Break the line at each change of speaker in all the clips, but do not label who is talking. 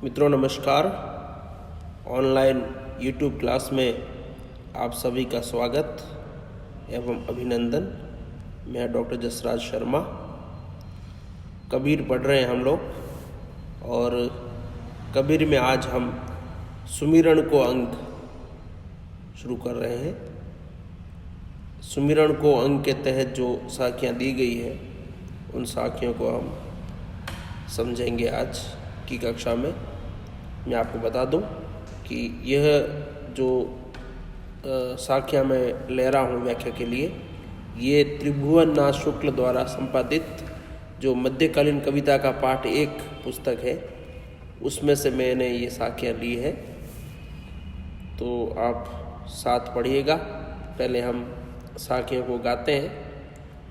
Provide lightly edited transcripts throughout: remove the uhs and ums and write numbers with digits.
मित्रों नमस्कार। Online YouTube class में आप सभी का स्वागत एवं अभिनंदन। मैं डॉक्टर जसराज शर्मा। कबीर पढ़ रहे हैं हम लोग और कबीर में आज हम सुमिरन को अंग शुरू कर रहे हैं। सुमिरन को अंग के तहत जो साखियाँ दी गई है उन साखियों को हम समझेंगे आज की कक्षा में। मैं आपको बता दूं कि यह जो साखियाँ मैं ले रहा हूँ व्याख्या के लिए, ये त्रिभुवन नाथ शुक्ल द्वारा संपादित जो मध्यकालीन कविता का पाठ 1 पुस्तक है उसमें से मैंने ये साखियाँ ली है। तो आप साथ पढ़िएगा। पहले हम साखियों को गाते हैं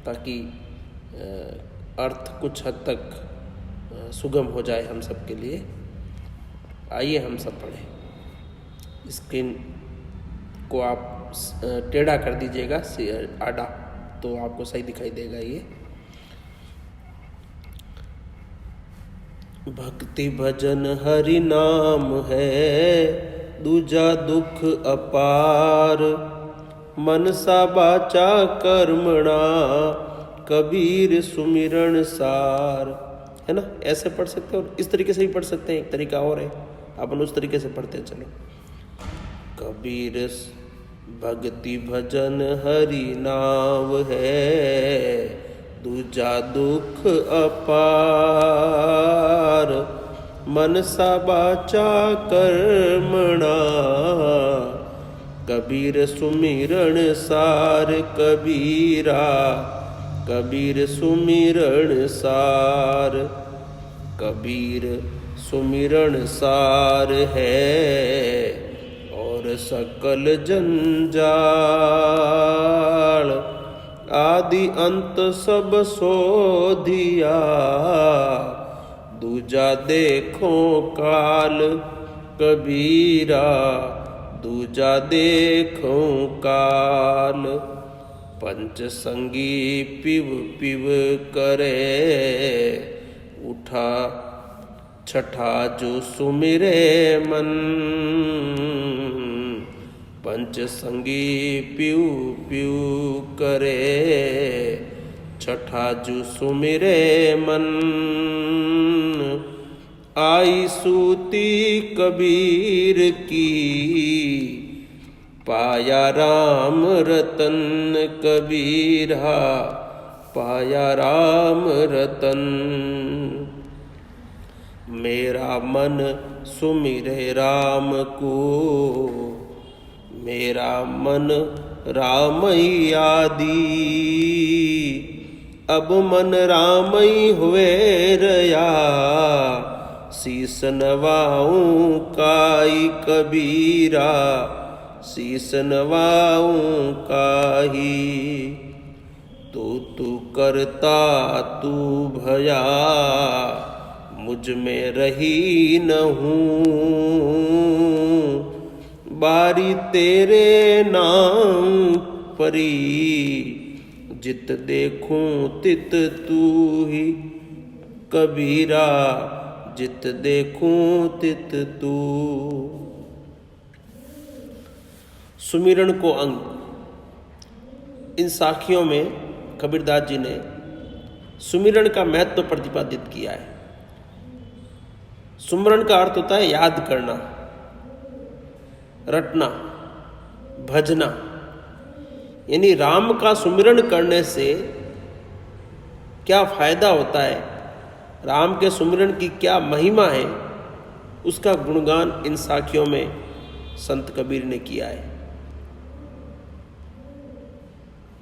ताकि अर्थ कुछ हद तक सुगम हो जाए हम सब के लिए। आइए हम सब पढ़ें। स्क्रीन को आप टेढ़ा कर दीजिएगा आड़ा, तो आपको सही दिखाई देगा। ये भक्ति भजन हरि नाम है, दूजा दुख अपार, मनसा बाचा कर्मणा, कबीर सुमिरन सार। है ना, ऐसे पढ़ सकते हो और इस तरीके से भी पढ़ सकते हैं। एक तरीका और है, अपन उस तरीके से पढ़ते हैं। चलो। कबीर भक्ति भजन हरि नाम है, दूजा दुख अपार, मनसा बाचा कर्मणा, कबीर सुमिरन सार। कबीरा कबीर सुमिरन सार, कबीर सुमिरन सार है और सकल जंजाल, आदि अंत सब सोधिया, दूजा देखो काल, कबीरा दूजा देखो काल, पंच संगी पिव पिव करे, उठा छठा जो सुमिरे मन, पंच संगी पिव पिव करे, छठा जो सुमिरे मन, आई सूती कबीर की, पाया राम रतन, कबीरा पाया राम रतन, मेरा मन सुमिरे राम को, मेरा मन रामई आदि, अब मन रामई हुए रया, शीस नवाऊं काई, कबीरा शीस नवाऊं काही, तू करता तू भया, मुझ में रही न हूँ, बारी तेरे नाम परी, जित देखूं तित तू ही, कबीरा जित देखूं तित तू। सुमिरन को अंग, इन साखियों में कबीरदास जी ने सुमिरन का महत्व प्रतिपादित किया है। सुमिरन का अर्थ होता है याद करना, रटना, भजना। यानी राम का सुमिरन करने से क्या फायदा होता है, राम के सुमिरन की क्या महिमा है, उसका गुणगान इन साखियों में संत कबीर ने किया है।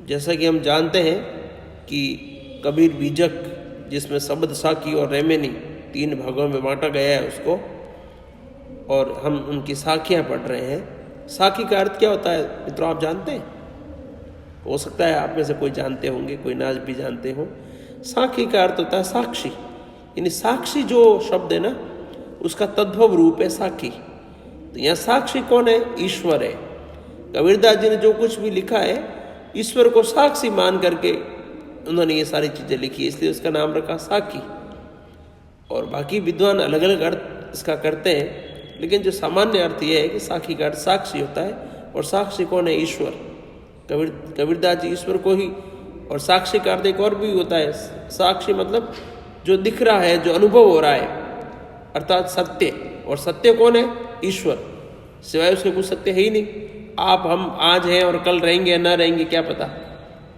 जैसा कि हम जानते हैं कि कबीर बीजक, जिसमें शब्द साखी और रेमेनी 3 भागों में बांटा गया है उसको, और हम उनकी साखियाँ पढ़ रहे हैं। साखी का अर्थ क्या होता है मित्रों, आप जानते हैं? हो सकता है आप में से कोई जानते होंगे, कोई ना भी जानते हो। साखी का अर्थ होता है साक्षी। यानी साक्षी जो शब्द है ना, उसका तद्भव रूप है साखी। तो यहाँ साक्षी कौन है? ईश्वर है। कबीरदास जी ने जो कुछ भी लिखा है ईश्वर को साक्षी मान करके उन्होंने ये सारी चीज़ें लिखी, इसलिए उसका नाम रखा साखी। और बाकी विद्वान अलग अलग अर्थ इसका करते हैं, लेकिन जो सामान्य अर्थ ये है कि साखी का अर्थ साक्षी होता है, और साक्षी कौन है? ईश्वर। कबीरदास जी ईश्वर को ही, और साक्षी का अर्थ एक और भी होता है, साक्षी मतलब जो दिख रहा है, जो अनुभव हो रहा है, अर्थात सत्य। और सत्य कौन है? ईश्वर, सिवाय उसके कुछ सत्य है ही नहीं। आप हम आज हैं और कल रहेंगे या न रहेंगे क्या पता,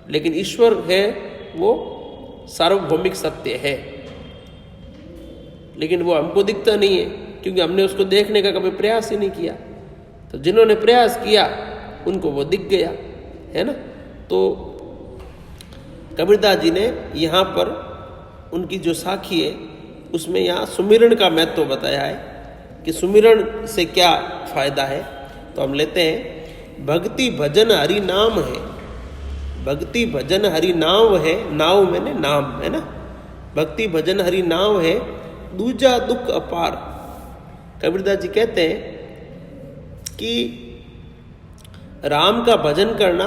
लेकिन ईश्वर है वो सार्वभौमिक सत्य है, लेकिन वो हमको दिखता नहीं है क्योंकि हमने उसको देखने का कभी प्रयास ही नहीं किया। तो जिन्होंने प्रयास किया उनको वो दिख गया, है ना। तो कबीरदास जी ने यहाँ पर उनकी जो साखी है उसमें यहाँ सुमिरन का महत्व बताया है कि सुमिरन से क्या फायदा है। तो हम लेते हैं, भक्ति भजन हरि नाम है। भक्ति भजन हरि नाम है, नाव मैंने नाम, है ना। भक्ति भजन हरि नाम है, दूजा दुख अपार। कबीरदास जी कहते हैं कि राम का भजन करना,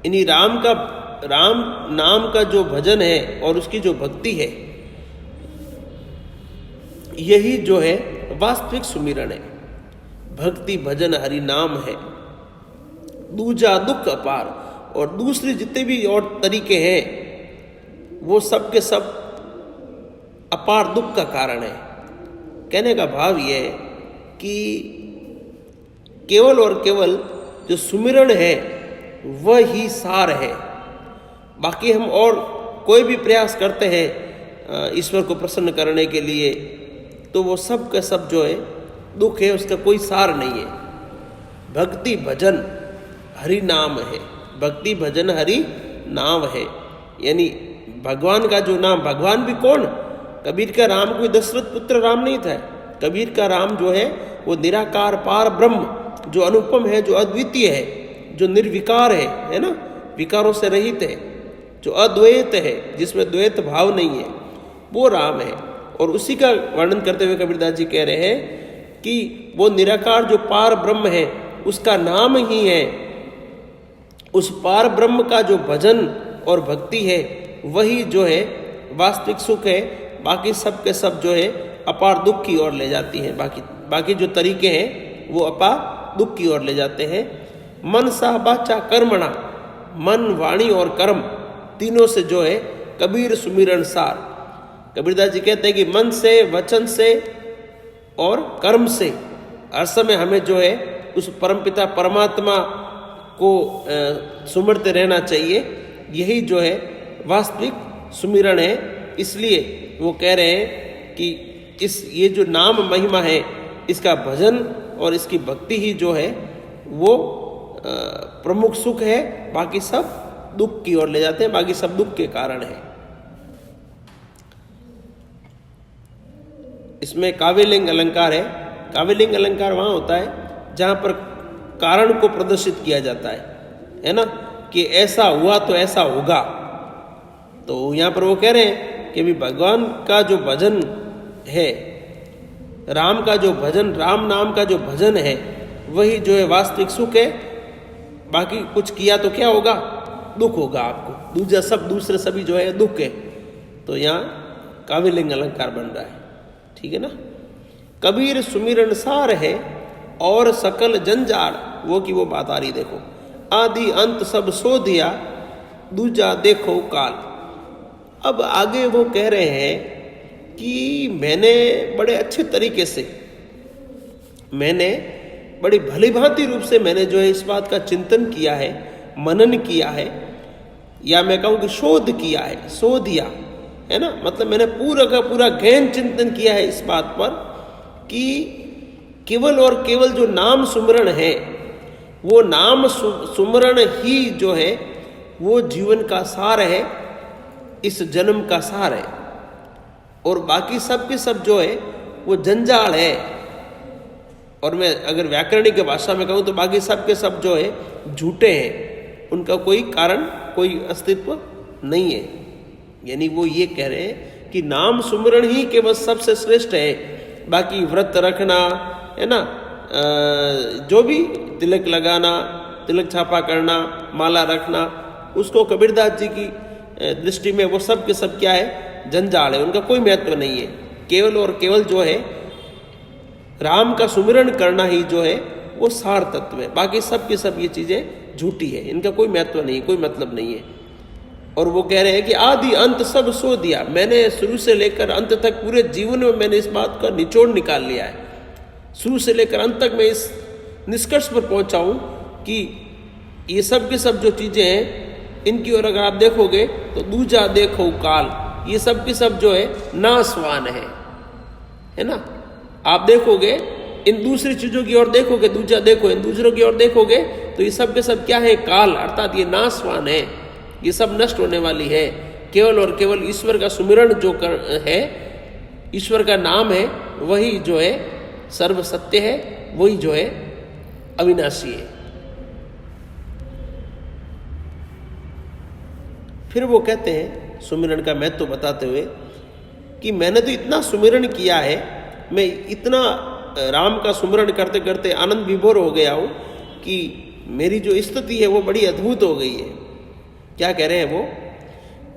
यानी राम नाम का जो भजन है और उसकी जो भक्ति है, यही जो है वास्तविक सुमिरन है। भक्ति भजन हरि नाम है, दूजा दुख अपार। और दूसरे जितने भी और तरीके हैं वो सब के सब अपार दुख का कारण है। कहने का भाव यह है कि केवल और केवल जो सुमिरन है वह ही सार है। बाकी हम और कोई भी प्रयास करते हैं ईश्वर को प्रसन्न करने के लिए, तो वो सब का सब जो है दुख है, उसका कोई सार नहीं है। भक्ति भजन हरि नाम है, भक्ति भजन हरि नाम है, यानी भगवान का जो नाम, भगवान भी कौन? कबीर का राम कोई दशरथ पुत्र राम नहीं था। कबीर का राम जो है वो निराकार पार ब्रह्म, जो अनुपम है, जो अद्वितीय है, जो निर्विकार है ना, विकारों से रहित है, जो अद्वैत है, जिसमें द्वैत भाव नहीं है, वो राम है। और उसी का वर्णन करते हुए कबीरदास जी कह रहे हैं कि वो निराकार जो पार ब्रह्म है उसका नाम ही है। उस पार ब्रह्म का जो भजन और भक्ति है वही जो है वास्तविक सुख है। बाकी सब के सब जो है अपार दुख की ओर ले जाती हैं। बाकी जो तरीके हैं वो अपार दुख की ओर ले जाते हैं। मन सा बाचा कर्मणा, मन वाणी और कर्म तीनों से जो है कबीर सुमिरन सार। कबीरदास जी कहते हैं कि मन से, वचन से और कर्म से हर समय हमें जो है उस परमपिता परमात्मा को सुमिरते रहना चाहिए। यही जो है वास्तविक सुमिरन है। इसलिए वो कह रहे हैं कि ये जो नाम महिमा है, इसका भजन और इसकी भक्ति ही जो है वो प्रमुख सुख है। बाकी सब दुख की ओर ले जाते हैं, बाकी सब दुख के कारण है। इसमें काव्यलिंग अलंकार है। काव्यलिंग अलंकार वहाँ होता है जहाँ पर कारण को प्रदर्शित किया जाता है ना, कि ऐसा हुआ तो ऐसा होगा। तो यहाँ पर वो कह रहे हैं कि भी भगवान का जो भजन है, राम का जो भजन, राम नाम का जो भजन है, वही जो है वास्तविक सुख है। बाकी कुछ किया तो क्या होगा? दुख होगा आपको। दूसरे सभी जो है दुख है। तो यहाँ काव्यलिंग अलंकार बन रहा है, ठीक है ना। कबीर सुमिरन सार है और सकल जंजाल, वो की वो बात आ रही। देखो, आदि अंत सब सो दिया, दूजा देखो काल। अब आगे वो कह रहे हैं कि मैंने बड़े अच्छे तरीके से, मैंने बड़ी भली भांति रूप से मैंने जो है इस बात का चिंतन किया है, मनन किया है, या मैं कहूँ कि शोध किया है, शोधिया है ना। मतलब मैंने पूरा का पूरा गहन चिंतन किया है इस बात पर कि केवल और केवल जो नाम सुमरण है, वो नाम सुमरण ही जो है वो जीवन का सार है, इस जन्म का सार है। और बाकी सब के सब जो है वो जंजाल है। और मैं अगर व्याकरणिक की भाषा में कहूँ तो बाकी सब के सब जो है झूठे हैं, उनका कोई कारण, कोई अस्तित्व नहीं है। यानी वो ये कह रहे हैं कि नाम सुमरण ही केवल सबसे श्रेष्ठ है। बाकी व्रत रखना है ना, जो भी तिलक लगाना, तिलक छापा करना, माला रखना, उसको कबीरदास जी की दृष्टि में वो सब के सब क्या है? जंजाल है, उनका कोई महत्व नहीं है। केवल और केवल जो है राम का सुमिरन करना ही जो है वो सार तत्व है। बाकी सब की सब ये चीज़ें झूठी है, इनका कोई महत्व नहीं, कोई मतलब नहीं है। और वो कह रहे हैं कि आदि अंत सब सो दिया, मैंने शुरू से लेकर अंत तक पूरे जीवन में मैंने इस बात का निचोड़ निकाल लिया है। शुरू से लेकर अंत तक मैं इस निष्कर्ष पर पहुंचा हूं कि ये सब के सब जो चीज़ें हैं इनकी ओर अगर आप देखोगे तो दूजा देखो काल, ये सब की सब जो है नासवान है ना। आप देखोगे इन दूसरी चीज़ों की ओर देखोगे, दूजा देखो, इन दूसरों की ओर देखोगे तो ये सब के सब क्या है, काल, अर्थात ये नासवान है, ये सब नष्ट होने वाली है। केवल और केवल ईश्वर का सुमिरन जो है, ईश्वर का नाम है, वही जो है सर्व सत्य है, वही जो है अविनाशी है। फिर वो कहते हैं सुमिरन का महत्व बताते हुए कि मैंने तो इतना सुमिरन किया है, मैं इतना राम का सुमिरन करते करते आनंद विभोर हो गया हूँ कि मेरी जो स्थिति है वो बड़ी अद्भुत हो गई है। क्या कह रहे हैं वो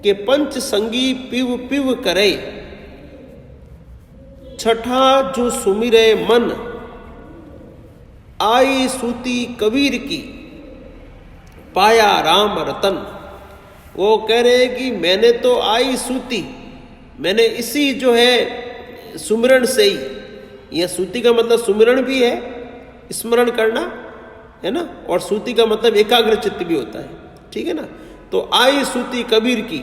कि पंच संगी पिव पिव करे, छठा जो सुमिरे मन, आई सूती कबीर की, पाया राम रतन। वो कह रहे हैं कि मैंने तो आई सूती, मैंने इसी जो है सुमिरन से ही, यह सूती का मतलब सुमिरन भी है, स्मरण करना है ना, और सूती का मतलब एकाग्र चित्त भी होता है, ठीक है ना। तो आई सूती कबीर की,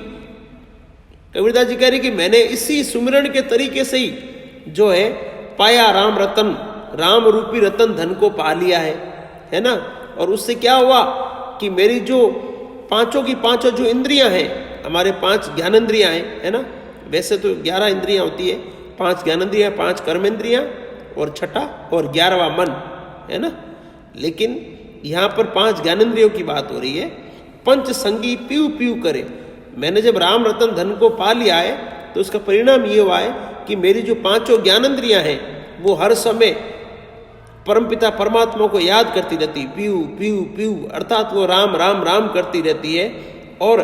कबीरदास जी कह रहे कि मैंने इसी सुमिरन के तरीके से ही जो है पाया राम रतन, राम रूपी रतन धन को पा लिया है ना। और उससे क्या हुआ कि मेरी जो पांचों की पांचों जो इंद्रियां हैं, हमारे 5 ज्ञानेंद्रियां हैं, है ना। वैसे तो 11 इंद्रियां होती है, 5 ज्ञानेंद्रियां, 5 कर्मेंद्रियां और छठा और 11वां मन, है ना। लेकिन यहाँ पर 5 ज्ञानेंद्रियों की बात हो रही है। पंच संगी पीव पीव करे, मैंने जब राम रतन धन को पा लिया है तो उसका परिणाम ये हुआ है कि मेरी जो 5 ज्ञानेंद्रियां हैं वो हर समय परमपिता परमात्मा को याद करती रहती, पीव पीव पीव, अर्थात वो राम राम राम करती रहती है। और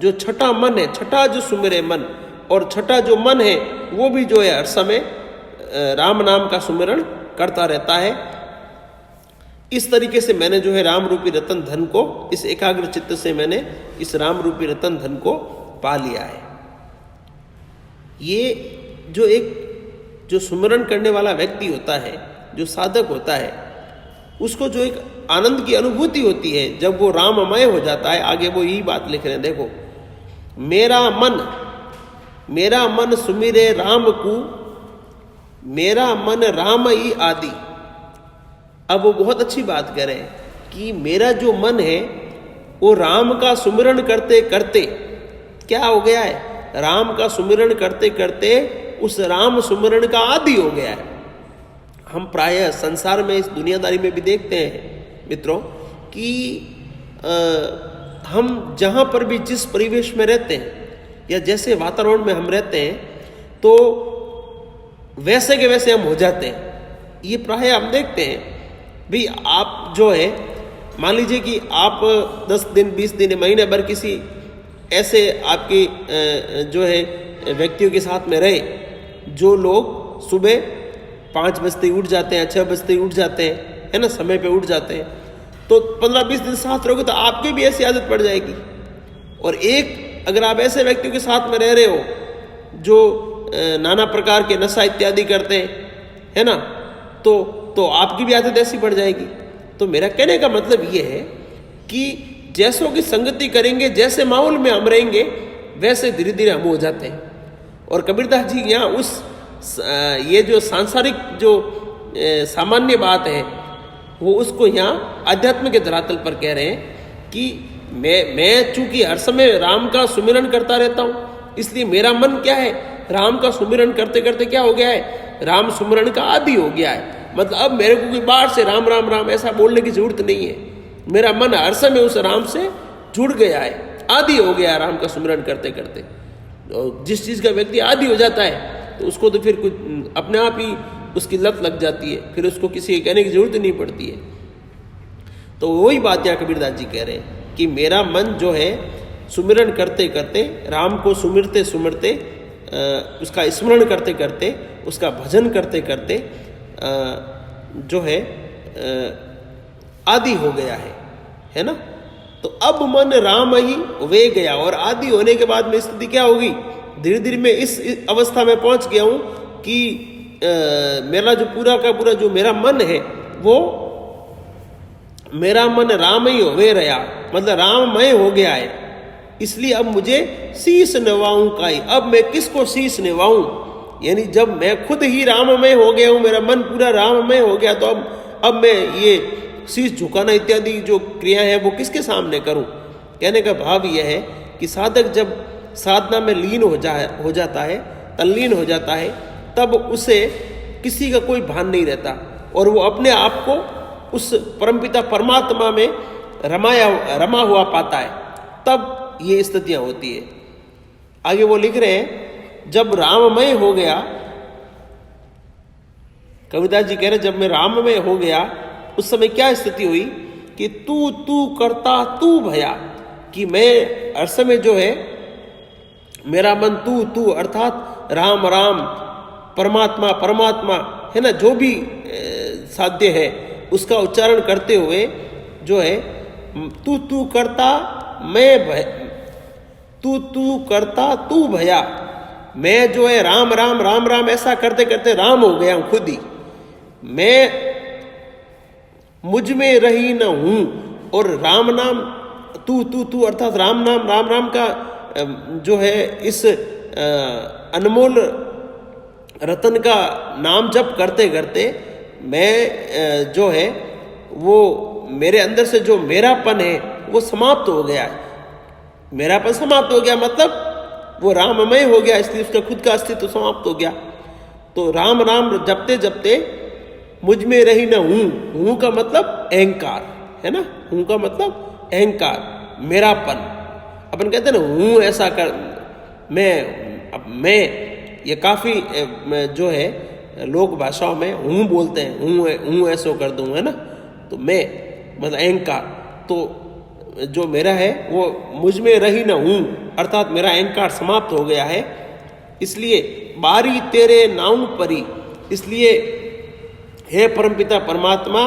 जो छठा मन है, छठा जो सुमिरे मन, और छठा जो मन है वो भी जो है हर समय राम नाम का सुमिरन करता रहता है। इस तरीके से मैंने जो है राम रूपी रतन धन को, इस एकाग्र चित्त से मैंने इस राम रूपी रतन धन को पा लिया है। ये जो एक जो सुमिरन करने वाला व्यक्ति होता है, जो साधक होता है, उसको जो एक आनंद की अनुभूति होती है जब वो राममय हो जाता है। आगे वो यही बात लिख रहे हैं, देखो, मेरा मन सुमिरे राम को, मेरा मन राम ही आदि। अब वो बहुत अच्छी बात कह रहे हैं कि मेरा जो मन है वो राम का सुमिरन करते करते क्या हो गया है, राम का सुमिरन करते करते उस राम सुमिरन का आदि हो गया है। हम प्रायः संसार में, इस दुनियादारी में भी देखते हैं मित्रों कि हम जहाँ पर भी जिस परिवेश में रहते हैं या जैसे वातावरण में हम रहते हैं तो वैसे के वैसे हम हो जाते हैं। ये प्रायः हम देखते हैं भी। आप जो है मान लीजिए कि आप 10 दिन 20 दिन महीने भर किसी ऐसे आपकी जो है व्यक्तियों के साथ में रहे जो लोग सुबह 5 बजते उठ जाते हैं, 6 बजते उठ जाते हैं, है ना, समय पे उठ जाते हैं। तो 15-20 दिन साथ रहोगे तो आपकी भी ऐसी आदत पड़ जाएगी। और एक अगर आप ऐसे व्यक्तियों के साथ में रह रहे हो जो नाना प्रकार के नशा इत्यादि करते हैं, है ना, तो आपकी भी आदत ऐसी पड़ जाएगी। तो मेरा कहने का मतलब ये है कि जैसों की संगति करेंगे, जैसे माहौल में हम रहेंगे, वैसे धीरे धीरे हम हो जाते हैं। और कबीरदास जी यहाँ उस ये जो सांसारिक जो सामान्य बात है वो उसको यहाँ अध्यात्म के धरातल पर कह रहे हैं कि मैं चूंकि हर समय राम का सुमिरन करता रहता हूँ, इसलिए मेरा मन क्या है, राम का सुमिरन करते करते क्या हो गया है, राम सुमिरन का आदि हो गया है। मतलब अब मेरे को कोई बाहर से राम राम राम ऐसा बोलने की जरूरत नहीं है। मेरा मन हर समय उस राम से जुड़ गया है, आदि हो गया है राम का सुमिरन करते करते। और जिस चीज़ का व्यक्ति आदि हो जाता है तो उसको तो फिर कुछ अपने आप ही उसकी लत लग जाती है, फिर उसको किसी के कहने की जरूरत नहीं पड़ती है। तो वही बात यहाँ कबीरदास जी कह रहे हैं कि मेरा मन जो है सुमिरन करते करते, राम को सुमिरते सुमिरते, उसका स्मरण करते करते, उसका भजन करते करते जो है आदि हो गया है ना। तो अब मन राम ही वे गया, और आदि होने के बाद में स्थिति क्या होगी, धीरे धीरे मैं इस अवस्था में पहुंच गया हूं कि मेरा जो पूरा का पूरा जो मेरा मन है वो मेरा मन राम ही वे रहा, मतलब राममय हो गया है। इसलिए अब मुझे शीश नवाऊं काई, अब मैं किसको शीश नवाऊं, यानी जब मैं खुद ही राममय हो गया हूं, मेरा मन पूरा राममय हो गया, तो अब मैं ये शीश झुकाना इत्यादि जो क्रिया है वो किसके सामने करूं। कहने का भाव यह है कि साधक जब साधना में लीन हो जाता है, तल्लीन हो जाता है, तब उसे किसी का कोई भान नहीं रहता और वो अपने आप को उस परमपिता परमात्मा में रमा हुआ पाता है। तब ये स्थितियां होती है। आगे वो लिख रहे हैं, जब राममय हो गया, कबीरदास जी कह रहे जब मैं राममय हो गया उस समय क्या स्थिति हुई कि तू तू करता तू भया, कि मैं हर समय जो है मेरा मन तू तू अर्थात राम राम परमात्मा परमात्मा है ना, जो भी साध्य है उसका उच्चारण करते हुए जो है तू तू करता मैं भय, तू तू करता तू भया, मैं जो है राम राम राम राम ऐसा करते करते राम हो गया हूं खुद ही, मैं मुझ में रही न हूं। और राम नाम तू तू तू अर्थात राम नाम का जो है इस अनमोल रतन का नाम जप करते करते मैं जो है वो मेरे अंदर से जो मेरापन है वो समाप्त हो गया है। मेरापन समाप्त हो गया मतलब वो राममय हो गया, इसलिए उसका खुद का अस्तित्व समाप्त हो गया। तो राम राम जपते जपते मुझ में रही न हूं का मतलब अहंकार है ना, हूं का मतलब अहंकार मेरापन। अपन कहते हैं ना हूं ऐसा कर, मैं ये काफी जो है लोक भाषाओं में हूं बोलते हैं, हूं ऐसो कर दूं है ना, तो मैं मतलब अहंकार, तो जो मेरा है वो मुझ में रही न हूं अर्थात मेरा अहंकार समाप्त हो गया है। इसलिए बारी तेरे नाम परी, इसलिए हे परमपिता परमात्मा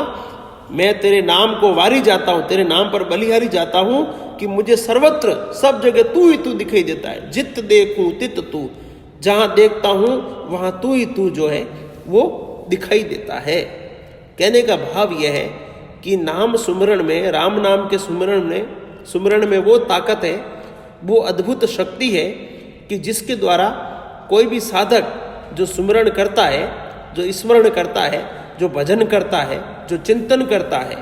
मैं तेरे नाम को वारी जाता हूं, तेरे नाम पर बलिहारी जाता हूं कि मुझे सर्वत्र सब जगह तू ही तू दिखाई देता है। जित देखूं तित तू, जहां देखता हूं वहां तू ही तू जो है वो दिखाई देता है। कहने का भाव यह है कि नाम सुमरण में, राम नाम के सुमरण में वो ताकत है, वो अद्भुत शक्ति है कि जिसके द्वारा कोई भी साधक जो सुमरण करता है, जो स्मरण करता है, जो भजन करता है, जो चिंतन करता है,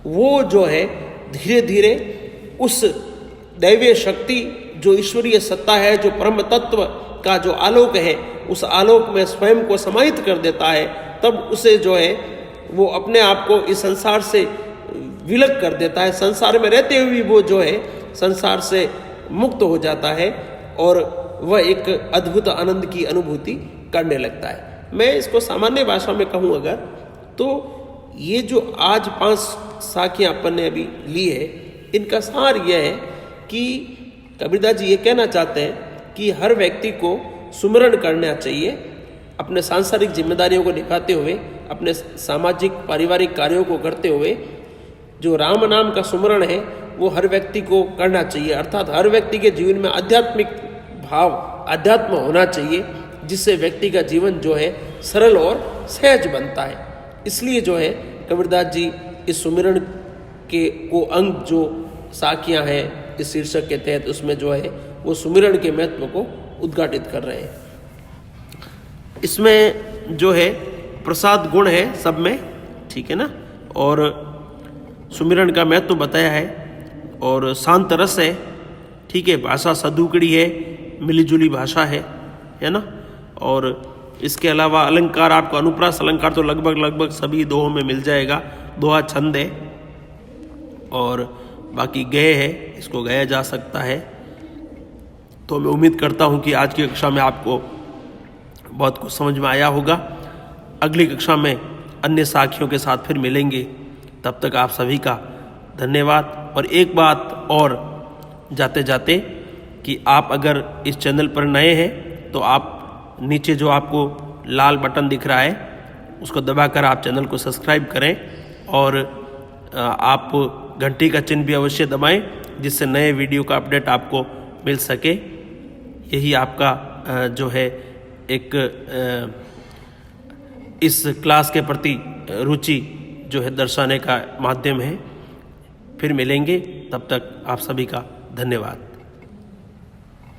वो जो है धीरे धीरे उस दैवीय शक्ति जो ईश्वरीय सत्ता है, जो परम तत्व का जो आलोक है, उस आलोक में स्वयं को समाहित कर देता है। तब उसे जो है वो अपने आप को इस संसार से विलग कर देता है। संसार में रहते हुए भी वो जो है संसार से मुक्त हो जाता है और वह एक अद्भुत आनंद की अनुभूति करने लगता है। मैं इसको सामान्य भाषा में कहूँ अगर, तो ये जो आज 5 साखियाँ अपन ने अभी ली है, इनका सार यह है कि कबीरदास जी ये कहना चाहते हैं कि हर व्यक्ति को सुमरण करना चाहिए, अपने सांसारिक जिम्मेदारियों को निभाते हुए, अपने सामाजिक पारिवारिक कार्यों को करते हुए जो राम नाम का सुमरण है वो हर व्यक्ति को करना चाहिए। अर्थात हर व्यक्ति के जीवन में आध्यात्मिक भाव, अध्यात्म होना चाहिए, जिससे व्यक्ति का जीवन जो है सरल और सहज बनता है। इसलिए जो है कबीरदास जी इस सुमिरन के को अंग जो साखियाँ हैं इस शीर्षक के तहत, उसमें जो है वो सुमिरन के महत्व को उद्घाटित कर रहे हैं। इसमें जो है प्रसाद गुण है सब में, ठीक है ना, और सुमिरन का महत्व बताया है और शांत रस है, ठीक है, भाषा सदुकड़ी है, मिलीजुली भाषा है ना। और इसके अलावा अलंकार, आपको अनुप्रास अलंकार तो लगभग सभी दोहों में मिल जाएगा। दोहा छंद है और बाकी गय है, इसको गाया जा सकता है। तो मैं उम्मीद करता हूँ कि आज की कक्षा में आपको बहुत कुछ समझ में आया होगा। अगली कक्षा में अन्य साखियों के साथ फिर मिलेंगे। तब तक आप सभी का धन्यवाद। और एक बात और जाते जाते कि आप अगर इस चैनल पर नए हैं तो आप नीचे जो आपको लाल बटन दिख रहा है उसको दबाकर आप चैनल को सब्सक्राइब करें और आप घंटी का चिन्ह भी अवश्य दबाएं, जिससे नए वीडियो का अपडेट आपको मिल सके। यही आपका जो है एक इस क्लास के प्रति रुचि जो है दर्शाने का माध्यम है। फिर मिलेंगे, तब तक आप सभी का धन्यवाद।